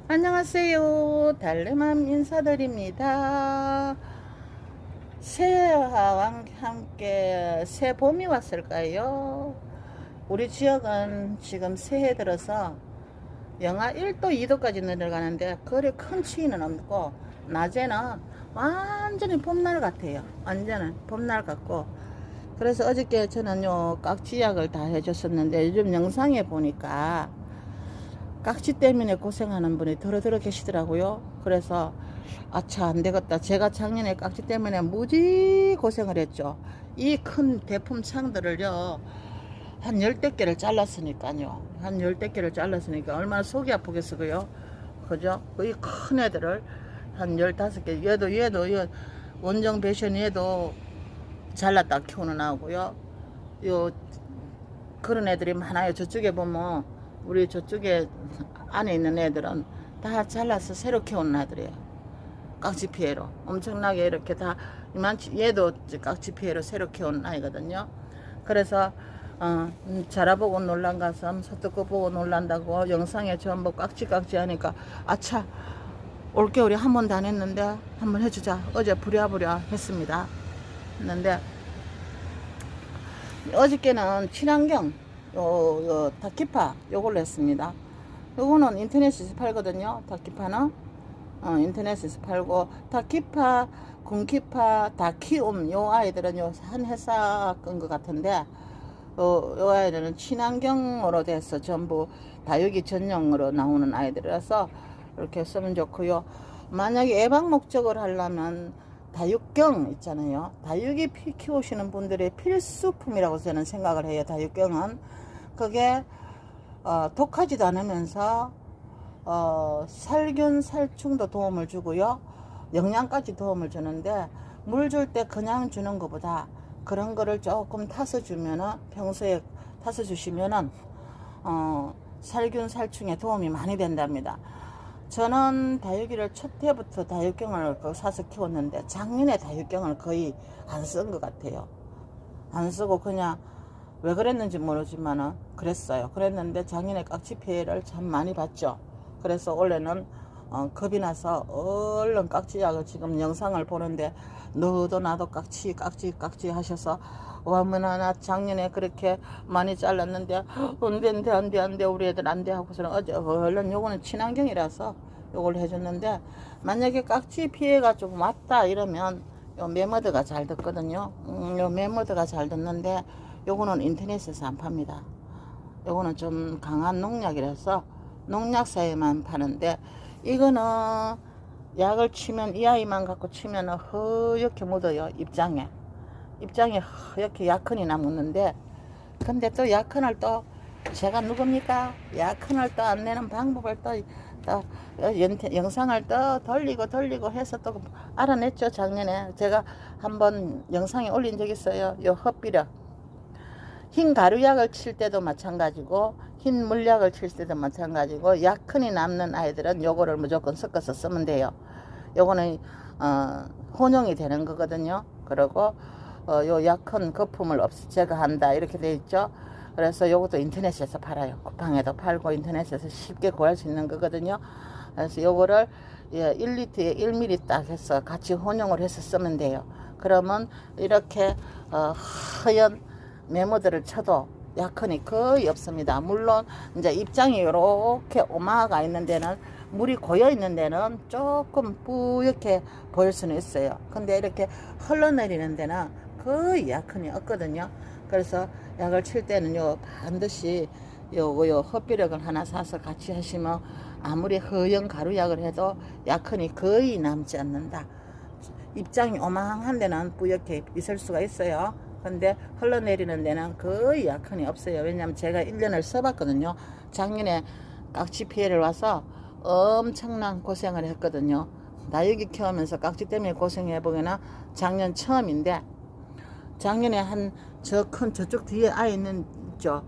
안녕하세요. 달래맘 인사드립니다. 새해와 함께 새 봄이 왔을까요? 우리 지역은 지금 새해 들어서 영하 1도, 2도까지 내려가는데 그리 큰 추위는 없고 낮에는 완전히 봄날 같아요. 완전히 봄날 같고 그래서 어저께 저는요 깍지약을 다 해줬었는데 요즘 영상에 보니까 깍지 때문에 고생하는 분이 더러 계시더라고요. 그래서 아차 안 되겠다. 제가 작년에 깍지 때문에 무지 고생을 했죠. 이 큰 대품 창들을요 한 열댓 개를 잘랐으니까요. 한 열댓 개를 잘랐으니까 얼마나 속이 아프겠어요. 그죠? 이 큰 애들을 한 15개. 얘도 원정 배션 얘도 잘랐다 키우는 하고요. 요 그런 애들이 많아요. 저쪽에 보면 우리 저쪽에 안에 있는 애들은 다 잘라서 새로 키우는 애들이에요. 깍지 피해로 엄청나게 이렇게 다 이만치 얘도 깍지 피해로 새로 키우는 아이거든요. 그래서 자라보고 놀란 가슴 소뚜껑 보고 놀란다고 영상에 전부 깍지 하니까 아차 올겨울에 한 번도 안 했는데 한번 해주자 어제 부랴부랴 했습니다. 했는데 어저께는 친환경 요 다키파 요걸로 했습니다. 요거는 인터넷에서 팔거든요. 다키파는 인터넷에서 팔고 다키파, 군키파, 다키움 요 아이들은 요 한 회사 건 것 같은데 요 아이들은 친환경으로 돼서 전부 다육이 전용으로 나오는 아이들이라서 이렇게 쓰면 좋고요. 만약에 예방 목적을 하려면 다육경 있잖아요. 다육이 키우시는 분들의 필수품이라고 저는 생각을 해요. 다육경은 그게 독하지도 않으면서 살균 살충도 도움을 주고요. 영양까지 도움을 주는데 물 줄 때 그냥 주는 것보다 그런 거를 조금 타서 주면은 평소에 타서 주시면은 살균 살충에 도움이 많이 된답니다. 저는 다육이를 첫 해부터 다육경을 사서 키웠는데 작년에 다육경을 거의 안 쓴 것 같아요. 안 쓰고 그냥 왜 그랬는지 모르지만은 그랬어요. 그랬는데 작년에 깍지 피해를 참 많이 봤죠. 그래서 올해는 겁이 나서 얼른 깍지약을 지금 영상을 보는데 너도 나도 깍지 하셔서 와면아 나 작년에 그렇게 많이 잘랐는데 안돼 우리 애들 안돼 하고서는 어제 얼른 요거는 친환경이라서 요걸 해줬는데 만약에 깍지 피해가 좀 왔다 이러면 요 메머드가 잘 듣거든요. 요 메머드가 잘 듣는데 요거는 인터넷에서 안 팝니다. 요거는 좀 강한 농약이라서 농약사에만 파는데 이거는 약을 치면 이 아이만 갖고 치면 허옇게 묻어요. 입장에 허옇게 약흔이 묻는데 근데 또 약흔을 또 제가 누굽니까? 약흔을 또 안 내는 방법을 또 영상을 또 돌리고 해서 또 알아냈죠. 작년에 제가 한번 영상에 올린 적 있어요. 요 헛비력 흰 가루약을 칠 때도 마찬가지고 흰 물약을 칠 때도 마찬가지고 약흔이 남는 아이들은 요거를 무조건 섞어서 쓰면 돼요. 요거는 혼용이 되는 거거든요. 그리고 요 약흔 거품을 제거한다 이렇게 돼 있죠. 그래서 요것도 인터넷에서 팔아요. 쿠팡에도 팔고 인터넷에서 쉽게 구할 수 있는 거거든요. 그래서 요거를 1리터에 1ml 딱 해서 같이 혼용을 해서 쓰면 돼요. 그러면 이렇게 하얀 메모들을 쳐도 약흔이 거의 없습니다. 물론 이제 입장이 이렇게 오마가 있는 데는 물이 고여 있는 데는 조금 뿌옇게 보일 수는 있어요. 근데 이렇게 흘러내리는 데는 거의 약흔이 없거든요. 그래서 약을 칠 때는요 반드시 요 헛비력을 하나 사서 같이 하시면 아무리 허연 가루약을 해도 약흔이 거의 남지 않는다. 입장이 오망한 데는 뿌옇게 있을 수가 있어요. 근데 흘러내리는 데는 거의 약흔이 없어요. 왜냐면 제가 1년을 써봤거든요. 작년에 깍지 피해를 와서 엄청난 고생을 했거든요. 다육이 키우면서 깍지 때문에 고생해보거나 작년 처음인데 작년에 저쪽 뒤에 아이 있는 저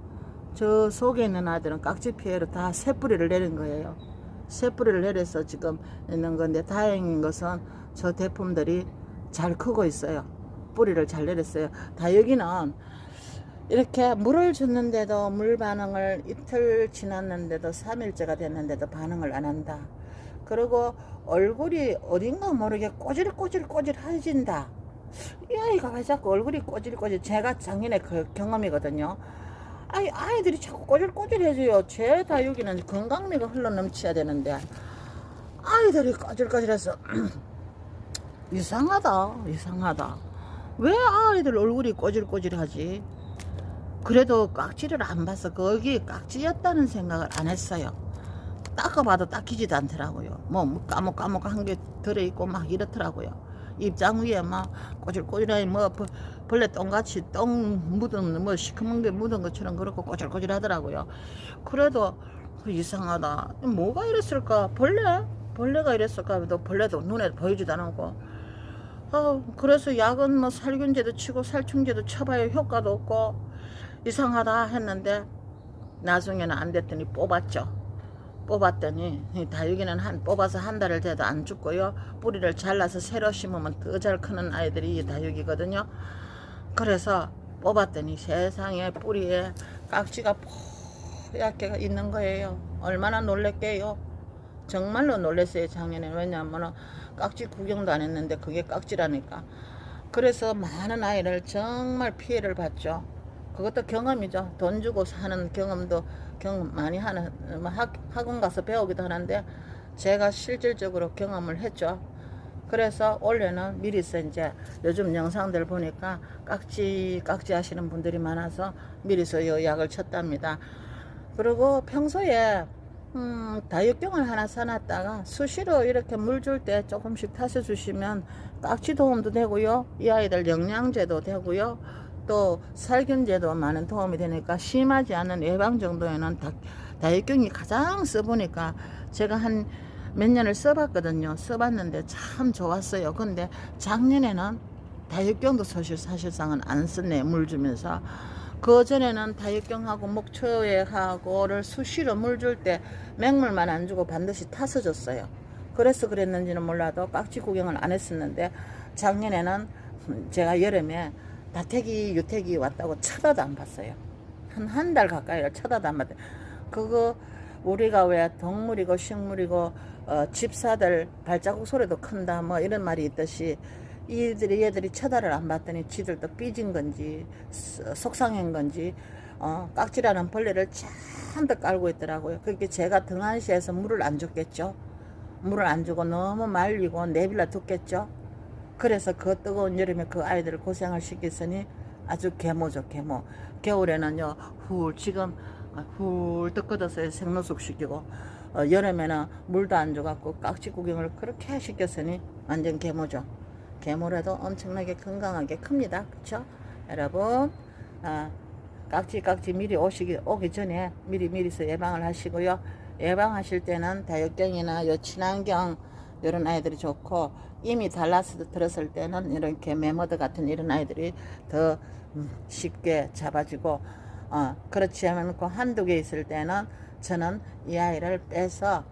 속에 있는 아들은 깍지 피해로 다 새 뿌리를 내린 거예요. 새 뿌리를 내려서 지금 있는 건데 다행인 것은 저 대품들이 잘 크고 있어요. 뿌리를 잘 내렸어요. 다육이는 이렇게 물을 줬는데도 물 반응을 이틀 지났는데도 3일째가 됐는데도 반응을 안 한다. 그리고 얼굴이 어딘가 모르게 꼬질꼬질꼬질해진다. 이 아이가 왜 자꾸 얼굴이 꼬질꼬질. 제가 작년에 그 경험이거든요. 아이들이 자꾸 꼬질꼬질해져요. 제 다육이는 건강미가 흘러넘쳐야 되는데 아이들이 꼬질꼬질해서 이상하다. 왜 아이들 얼굴이 꼬질꼬질하지? 그래도 깍지를 안 봐서 거기 깍지였다는 생각을 안 했어요. 닦아봐도 닦이지도 않더라고요. 뭐 까먹한 게 들어있고 막 이렇더라고요. 입장 위에 막 꼬질꼬질하게 뭐 벌레 똥같이 똥 묻은 뭐 시커먼 게 묻은 것처럼 그렇고 꼬질꼬질하더라고요. 그래도 이상하다. 뭐가 이랬을까? 벌레가 이랬을까? 벌레도 눈에 보이지도 않고. 그래서 약은 뭐 살균제도 치고 살충제도 쳐봐야 효과도 없고 이상하다 했는데 나중에는 안 됐더니 뽑았더니 다육이는 뽑아서 한 달을 돼도 안 죽고요. 뿌리를 잘라서 새로 심으면 더 잘 크는 아이들이 다육이거든요. 그래서 뽑았더니 세상에 뿌리에 깍지가 뽀얗게 있는 거예요. 얼마나 놀랬게요. 정말로 놀랐어요, 작년에. 왜냐하면 깍지 구경도 안 했는데 그게 깍지라니까. 그래서 많은 아이를 정말 피해를 봤죠. 그것도 경험이죠. 돈 주고 사는 경험 많이 하는, 학원 가서 배우기도 하는데 제가 실질적으로 경험을 했죠. 그래서 올해는 미리서 이제 요즘 영상들 보니까 깍지 하시는 분들이 많아서 미리서 요 약을 쳤답니다. 그리고 평소에 다육경을 하나 사놨다가 수시로 이렇게 물 줄 때 조금씩 타서 주시면 깍지 도움도 되고요. 이 아이들 영양제도 되고요. 또 살균제도 많은 도움이 되니까 심하지 않은 예방 정도에는 다육경이 가장 써보니까 제가 한 몇 년을 써봤거든요. 써봤는데 참 좋았어요. 근데 작년에는 다육경도 사실상은 안 썼네. 물 주면서. 그 전에는 다육경하고 목초액하고를 수시로 물 줄 때 맹물만 안 주고 반드시 타서 줬어요. 그래서 그랬는지는 몰라도 깍지 구경을 안 했었는데 작년에는 제가 여름에 다태기 유태기 왔다고 쳐다도 안 봤어요. 한 달 가까이를 쳐다도 안 봤어요. 그거 우리가 왜 동물이고 식물이고 집사들 발자국 소리도 큰다 뭐 이런 말이 있듯이 얘들이 쳐다를 안 봤더니 지들도 삐진 건지 속상한 건지 깍지라는 벌레를 잔뜩 깔고 있더라고요. 그렇게 제가 등한시에서 물을 안 줬겠죠. 물을 안 주고 너무 말리고 내빌라 뒀겠죠. 그래서 그 뜨거운 여름에 그 아이들을 고생을 시켰으니 아주 계모죠, 계모. 겨울에는요 지금 훌떡 걷어서 생로숙 시키고 여름에는 물도 안 줘갖고 깍지 구경을 그렇게 시켰으니 완전 계모죠. 계모라도 엄청나게 건강하게 큽니다. 그쵸? 여러분 깍지 미리 오기 전에 미리서 예방을 하시고요. 예방하실 때는 다육경이나 요 친환경 이런 아이들이 좋고 이미 달라서 들었을 때는 이렇게 메모드 같은 이런 아이들이 더 쉽게 잡아지고 그렇지 않고 한두 개 있을 때는 저는 이 아이를 빼서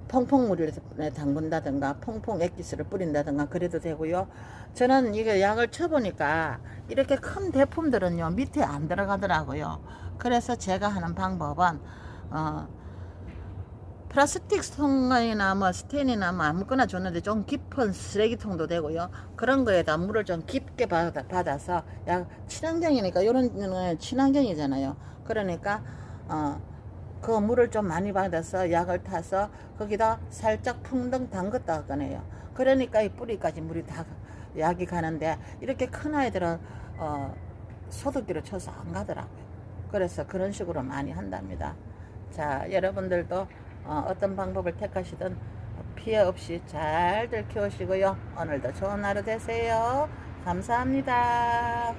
퐁퐁물에 담근다든가 퐁퐁 액기스를 뿌린다든가 그래도 되고요. 저는 이거 약을 쳐보니까 이렇게 큰 대품들은요 밑에 안 들어가더라고요. 그래서 제가 하는 방법은 플라스틱 통이나 뭐 스텐이나 뭐 아무거나 줬는데 좀 깊은 쓰레기통도 되고요. 그런 거에다 물을 좀 깊게 받아서 친환경이니까 요런 친환경이잖아요. 그러니까 그 물을 좀 많이 받아서 약을 타서 거기다 살짝 풍덩 담갔다 꺼내요. 그러니까 이 뿌리까지 물이 다 약이 가는데 이렇게 큰 아이들은 소독기로 쳐서 안 가더라고요. 그래서 그런 식으로 많이 한답니다. 자, 여러분들도 어떤 방법을 택하시든 피해 없이 잘들 키우시고요. 오늘도 좋은 하루 되세요. 감사합니다.